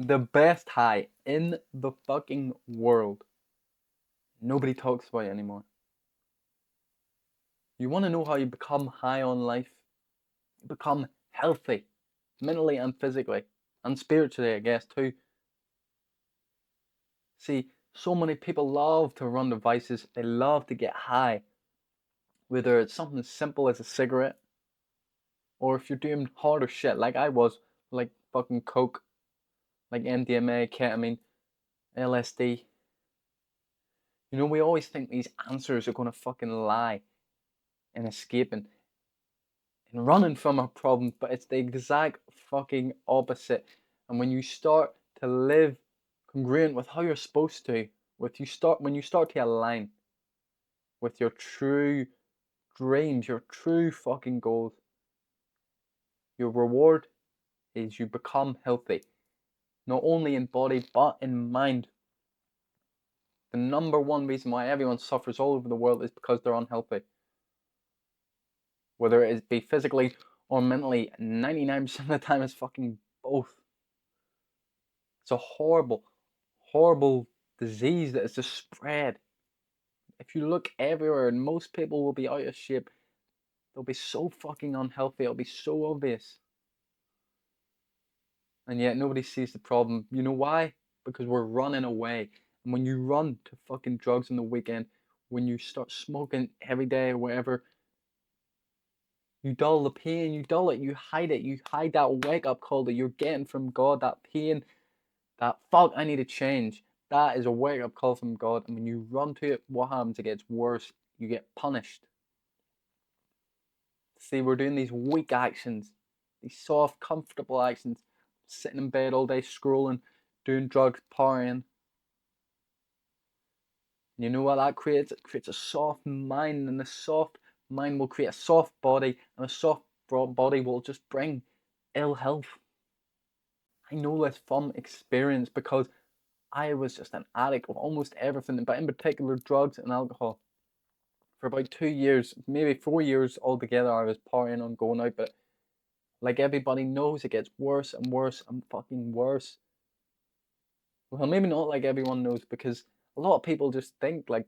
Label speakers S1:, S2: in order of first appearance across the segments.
S1: The best high in the fucking world. Nobody talks about it anymore. You want to know how you become high on life? You become healthy, mentally and physically, and spiritually, I guess, too. See, so many people love to run devices, they love to get high, whether it's something as simple as a cigarette, or if you're doing harder shit like I was, like fucking coke, like MDMA, ketamine, LSD. You know, we always think these answers are gonna fucking lie in escaping and running from our problems, but it's the exact fucking opposite. And when you start to live congruent with how you're supposed to, when you start to align with your true dreams, your true fucking goals, your reward is you become healthy, not only in body but in mind. The number one reason why everyone suffers all over the world is because they're unhealthy. Whether it be physically or mentally, 99% of the time it's fucking both. It's a horrible, horrible disease that is just spread. If you look everywhere, and most people will be out of shape, they'll be so fucking unhealthy, it'll be so obvious. And yet nobody sees the problem. You know why? Because we're running away. And when you run to fucking drugs on the weekend, when you start smoking every day or whatever, you dull the pain, you dull it, you hide that wake up call that you're getting from God, that pain, that fuck, I need to change. That is a wake up call from God. And when you run to it, what happens? It gets worse. You get punished. See, we're doing these weak actions, these soft, comfortable actions, sitting in bed all day, scrolling, doing drugs, partying. You know what that creates? It creates a soft mind, and a soft mind will create a soft body, and a soft body will just bring ill health. I know this from experience because I was just an addict of almost everything, but in particular drugs and alcohol. For about 2 years, maybe 4 years altogether, I was partying on going out, but like everybody knows, it gets worse and worse and fucking worse. Well, maybe not like everyone knows because a lot of people just think like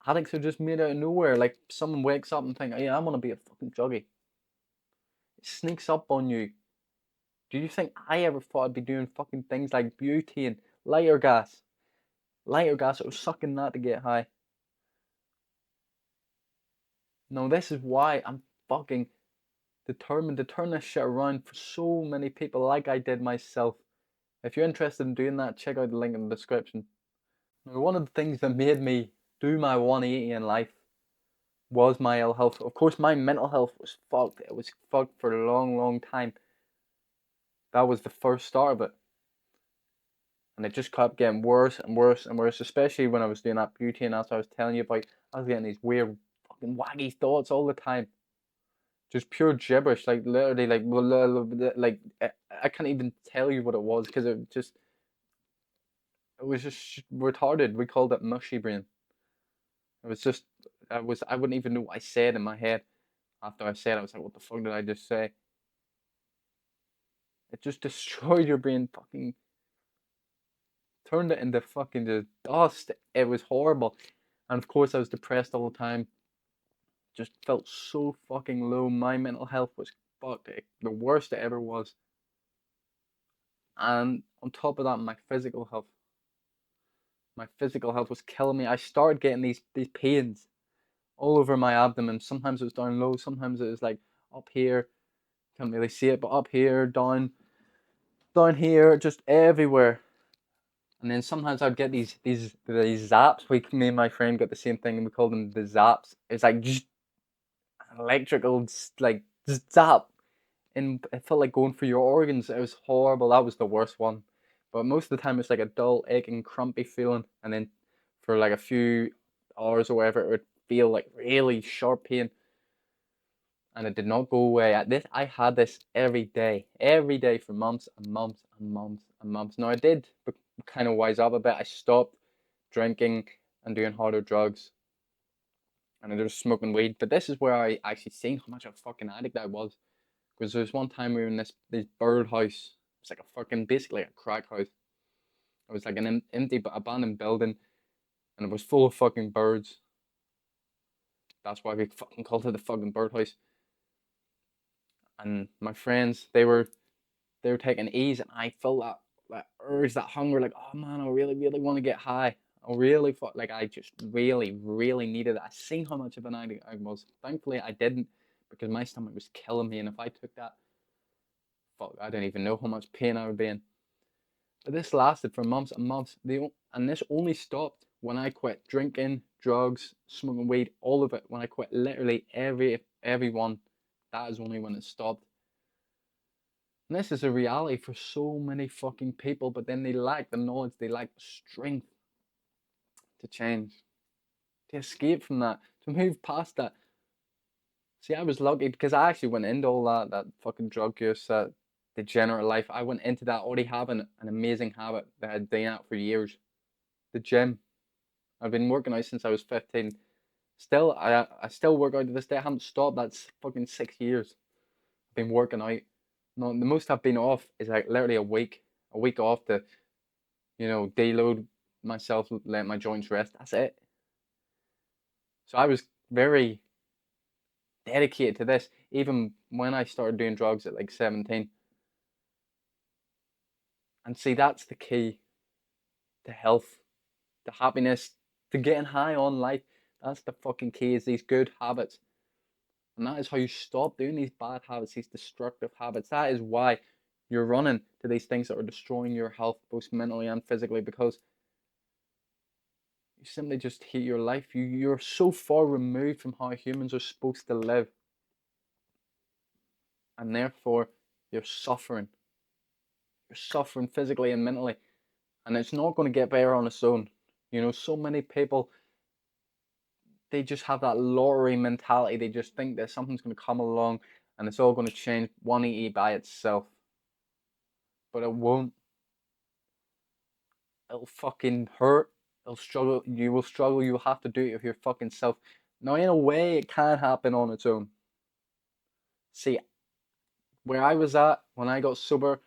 S1: addicts are just made out of nowhere. Like someone wakes up and think, oh, yeah, I'm gonna be a fucking druggie. It sneaks up on you. Do you think I ever thought I'd be doing fucking things like butane, lighter gas? Lighter gas, I was sucking that to get high. No, this is why I'm fucking determined to turn this shit around for so many people like I did myself. If you're interested in doing that, check out the link in the description. Now, one of the things that made me do my 180 in life was my ill health. Of course, my mental health was fucked. It was fucked for a long, long time. That was the first start of it. And it just kept getting worse and worse and worse, especially when I was doing that beauty and as I was telling you about, I was getting these weird fucking waggy thoughts all the time. Just pure gibberish, like literally like I can't even tell you what it was because it was just retarded. We called it mushy brain. It was just I wouldn't even know what I said in my head. After I said it, I was like, what the fuck did I just say? It just destroyed your brain, fucking turned it into fucking just dust. It was horrible. And of course I was depressed all the time. Just felt so fucking low. My mental health was fucked. The worst it ever was. And on top of that, my physical health was killing me. I started getting these pains all over my abdomen. Sometimes it was down low, sometimes it was like up here. Can't really see it, but up here, down here, just everywhere. And then sometimes I'd get these zaps. Me and my friend got the same thing, and we called them the zaps. It's like just electrical, like zap, and it felt like going through your organs. It was horrible. That was the worst one. But most of the time, it's like a dull, aching, crumpy feeling, and then for like a few hours or whatever, it would feel like really sharp pain, and it did not go away. I had this every day for months and months and months and months. Now I did kind of wise up a bit. I stopped drinking and doing harder drugs, and I was smoking weed. But this is where I actually seen how much of a fucking addict I was. Because there was one time we were in this birdhouse. was like a fucking, basically a crack house. It was like an empty but abandoned building, and it was full of fucking birds. That's why we fucking called it the fucking birdhouse. And my friends, they were taking E's, and I felt that urge, that hunger, like, oh man, I really, really want to get high. I really like, I just really, really needed it. I seen how much of an addict I was. Thankfully, I didn't, because my stomach was killing me, and if I took that, fuck, I didn't even know how much pain I would be in. But this lasted for months and months. And this only stopped when I quit drinking, drugs, smoking weed, all of it. When I quit literally everyone, that is only when it stopped. And this is a reality for so many fucking people, but then they lack the knowledge, they lack the strength to change, to escape from that, to move past that. See, I was lucky because I actually went into all that fucking drug use, that degenerate life. I went into that already having an amazing habit that I'd been at for years. The gym. I've been working out since I was 15. Still, I still work out to this day. I haven't stopped. That's fucking 6 years. I've been working out. No, the most I've been off is like literally a week off to, deload myself, let my joints rest. That's it. So I was very dedicated to this, even when I started doing drugs at like 17. And see, that's the key to health, to happiness, to getting high on life. That's the fucking key, is these good habits. And that is how you stop doing these bad habits, these destructive habits. That is why you're running to these things that are destroying your health, both mentally and physically, because you simply just hate your life. You're so far removed from how humans are supposed to live. And therefore, you're suffering. You're suffering physically and mentally. And it's not going to get better on its own. So many people, they just have that lottery mentality. They just think that something's going to come along and it's all going to change 180 by itself. But it won't. It'll fucking hurt. It'll struggle. You will struggle. You will have to do it with your fucking self. Now, in a way, it can happen on its own. See, where I was at when I got sober,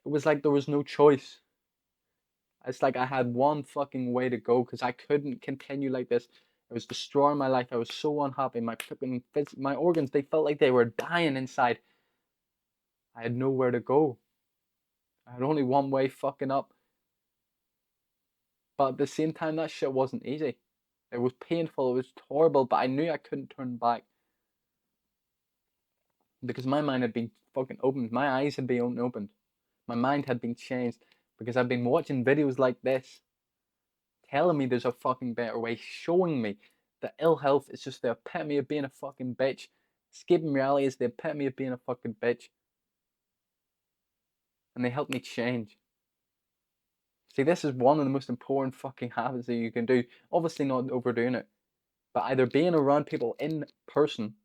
S1: it was like there was no choice. It's like I had one fucking way to go because I couldn't continue like this. It was destroying my life. I was so unhappy. My organs, they felt like they were dying inside. I had nowhere to go. I had only one way fucking up. But at the same time, that shit wasn't easy. It was painful. It was horrible. But I knew I couldn't turn back because my mind had been fucking opened. My eyes had been opened. My mind had been changed because I've been watching videos like this, telling me there's a fucking better way, showing me that ill health is just the epitome of being a fucking bitch. Escaping reality is the epitome of being a fucking bitch. And they helped me change. See, this is one of the most important fucking habits that you can do. Obviously, not overdoing it, but either being around people in person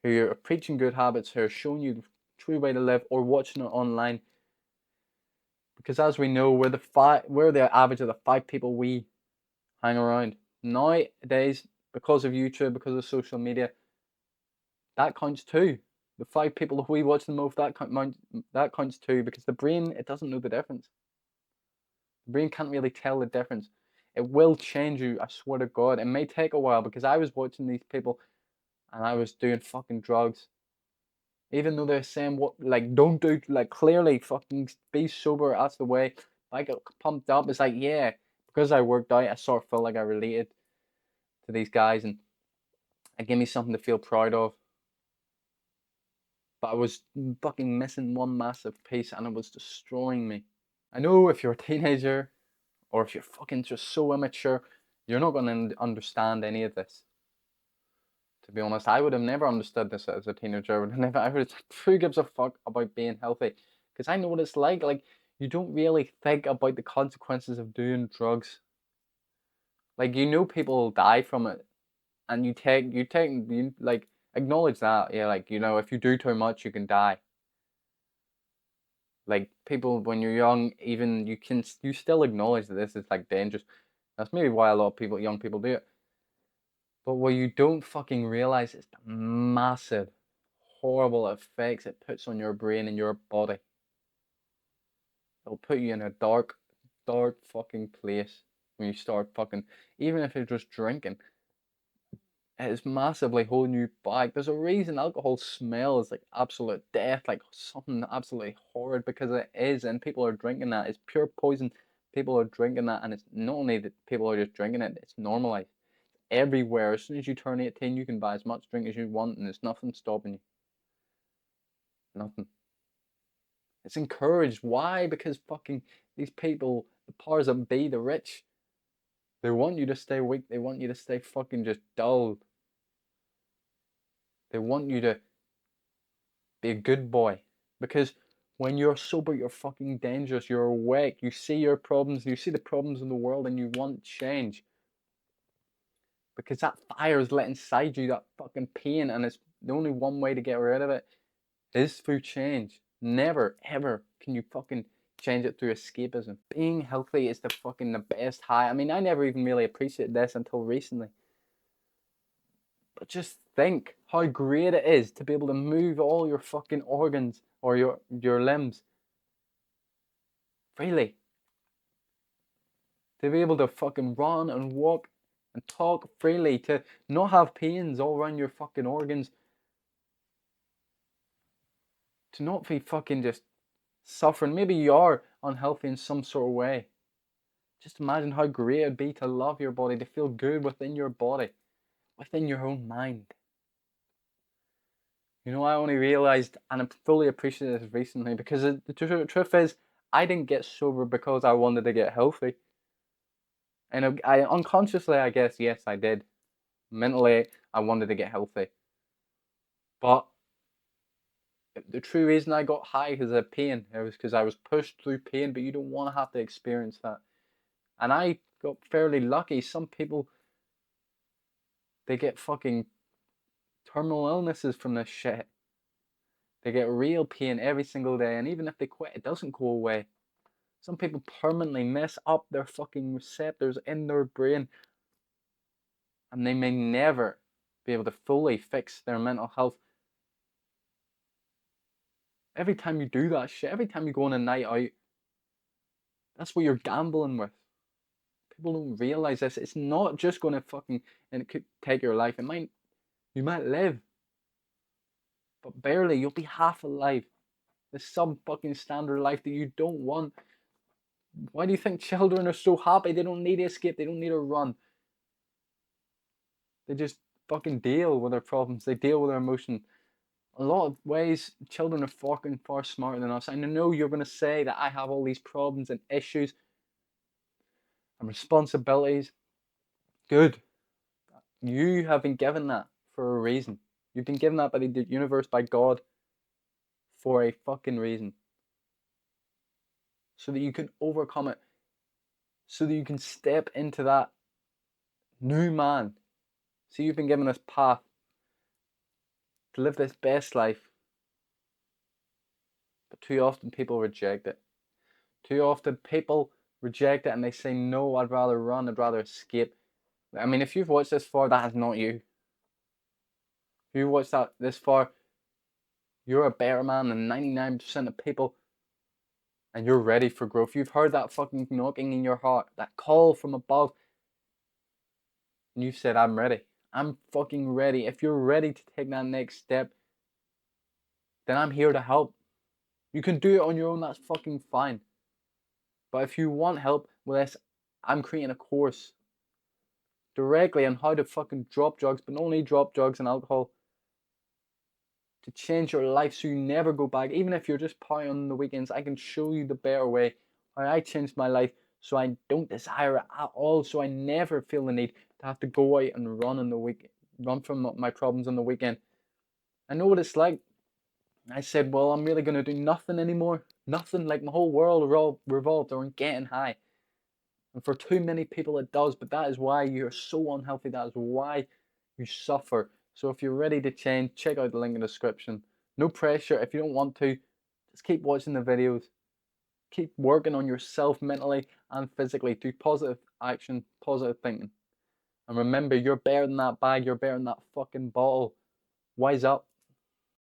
S1: who are preaching good habits, who are showing you the true way to live, or watching it online. Because as we know, we're the average of the 5 people we hang around. Nowadays, because of YouTube, because of social media, that counts too. The 5 people that we watch the most, that counts too, because the brain, it doesn't know the difference. The brain can't really tell the difference. It will change you, I swear to God. It may take a while because I was watching these people and I was doing fucking drugs. Even though they're saying what, like, don't do, like, clearly fucking be sober, that's the way. I got pumped up. It's like, yeah, because I worked out, I sort of felt like I related to these guys and it gave me something to feel proud of. But I was fucking missing one massive piece and it was destroying me. I know if you're a teenager or if you're fucking just so immature, you're not going to understand any of this. To be honest, I would have never understood this as a teenager. I would have, who gives a fuck about being healthy? Because I know what it's like. Like, you don't really think about the consequences of doing drugs. Like, people die from it, and you like acknowledge that. Yeah, like, if you do too much, you can die. Like, people when you're young, even you still acknowledge that this is like dangerous. That's maybe why a lot of young people do it. But what you don't fucking realize is the massive, horrible effects it puts on your brain and your body. It'll put you in a dark, dark fucking place when you start fucking, even if you're just drinking. It's massively holding you back. There's a reason alcohol smells like absolute death, like something absolutely horrid, because it is, and people are drinking that. It's pure poison. People are drinking that, and it's not only that people are just drinking it, it's normalized everywhere. As soon as you turn 18, you can buy as much drink as you want, and there's nothing stopping you. Nothing. It's encouraged. Why? Because fucking these people, the powers that be, the rich, they want you to stay weak. They want you to stay fucking just dull. They want you to be a good boy. Because when you're sober, you're fucking dangerous. You're awake. You see your problems. You see the problems in the world and you want change. Because that fire is lit inside you, that fucking pain, and it's the only one way to get rid of it is through change. Never, ever can you fucking change it through escapism. Being healthy is the best high. I mean, I never even really appreciated this until recently. But just think how great it is to be able to move all your fucking organs or your limbs freely. To be able to fucking run and walk and talk freely, to not have pains all around your fucking organs, to not be fucking just suffering. Maybe you are unhealthy in some sort of way. Just imagine how great it'd be to love your body, to feel good within your body, within your own mind. You know, I only realized and I fully appreciated this recently because the truth is, I didn't get sober because I wanted to get healthy. And I unconsciously, I guess, yes, I did. Mentally, I wanted to get healthy. But the true reason I got high is a pain. It was because I was pushed through pain, but you don't want to have to experience that. And I got fairly lucky. Some people, they get fucking terminal illnesses from this shit. They get real pain every single day, and even if they quit, it doesn't go away. Some people permanently mess up their fucking receptors in their brain, and they may never be able to fully fix their mental health. Every time you do that shit, every time you go on a night out, that's what you're gambling with. People don't realize this. It's not just going to fucking, and it could take your life. You might live, but barely. You'll be half alive. There's some fucking standard life that you don't want. Why do you think children are so happy? They don't need to escape. They don't need to run. They just fucking deal with their problems. They deal with their emotion. A lot of ways, children are fucking far smarter than us. I know you're going to say that I have all these problems and issues and responsibilities. Good. You have been given that for a reason. You've been given that by the universe, by God, for a fucking reason. So that you can overcome it. So that you can step into that new man. So you've been given this path to live this best life. But too often people reject it. Too often people reject it and they say, no, I'd rather run, I'd rather escape. I mean, if you've watched this far, that is not you. If you've watched that this far, you're a better man than 99% of people. And you're ready for growth. You've heard that fucking knocking in your heart, that call from above. And you've said, I'm ready. I'm fucking ready. If you're ready to take that next step, then I'm here to help. You can do it on your own, that's fucking fine. But if you want help with this, I'm creating a course directly on how to fucking drop drugs, but not only drop drugs and alcohol, to change your life so you never go back. Even if you're just partying on the weekends, I can show you the better way. How I changed my life so I don't desire it at all, so I never feel the need to have to go out and run on the weekend, run from my problems on the weekend. I know what it's like. I said, well, I'm really going to do nothing anymore. Nothing. Like my whole world revolved around getting high. And for too many people it does, but that is why you're so unhealthy. That is why you suffer. So if you're ready to change, check out the link in the description. No pressure. If you don't want to, just keep watching the videos. Keep working on yourself mentally and physically. Do positive action, positive thinking. And remember, you're better than that bag. You're better than that fucking bottle. Wise up.